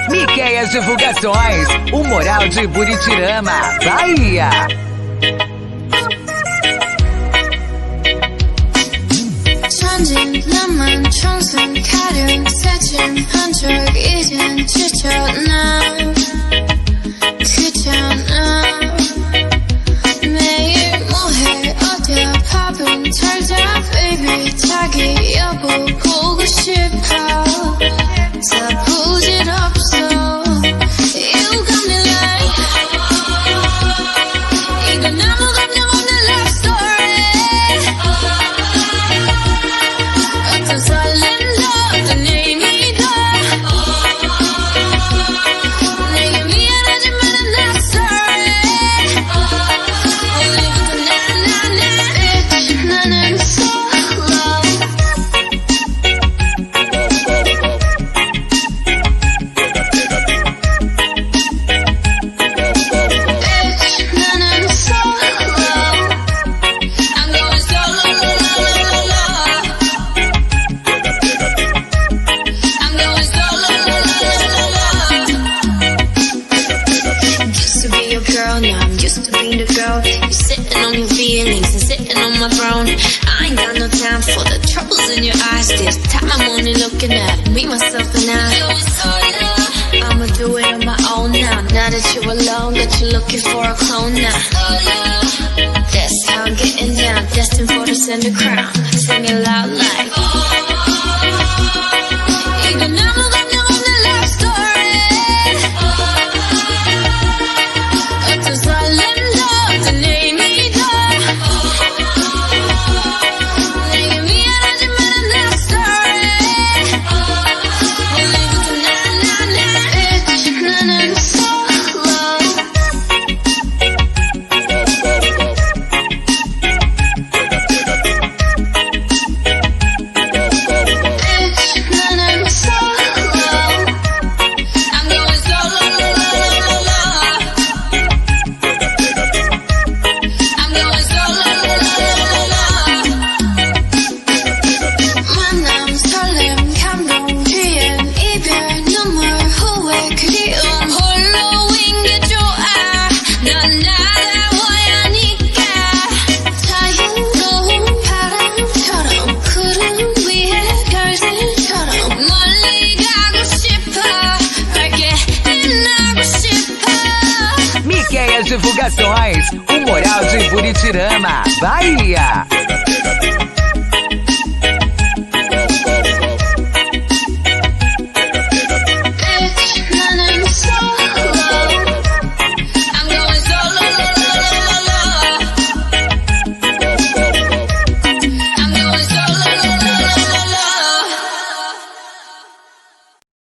Miqueias Divulgações, o Moral de Buritirama, Bahia. 천진난만 청순 가련 새침 한쪽 이젠 지쳤나 귀찮아 매일 뭐해 어디야 밥은 잘자 baby 자기 여보 보고 싶어 다 부질없어 You got me like 이건 아무 감정 없는 love story 어떤 설렘도 어떤 의미도 내게 미안하지만 I'm not sorry 오늘부터 bitch 나는 solo bitch 나는 solo I'm going solo I'm going solo Used to be your girl, now I'm used to being the girl. You're sitting on your feelings and sitting on my throne. I ain't got no time for the troubles in your eyes. This time I'm only looking at me, myself and I. I'ma do it on my own now. Now that you're alone, that you're looking for a clone now. That's how I'm getting down, destined for the center crown. Sing it loud like 이건 아무 감정 없는 love story 어떤 설렘도 어떤 의미도 내게 미안하지만 I'm not sorry 오늘부터 bitch 나는 solo bitch 나는 solo I'm going solo I'm going solo 만남 설렘 감동 뒤엔 이별 눈물 후회 그리움 홀로인 게 좋아 넌 나다워야 하니까 자유로운 바람처럼 구름 위에 별들처럼 멀리 가고 싶어 밝게 빛나고 싶어 Miqueias Divulgações, o Moral de Buritirama, Bahia.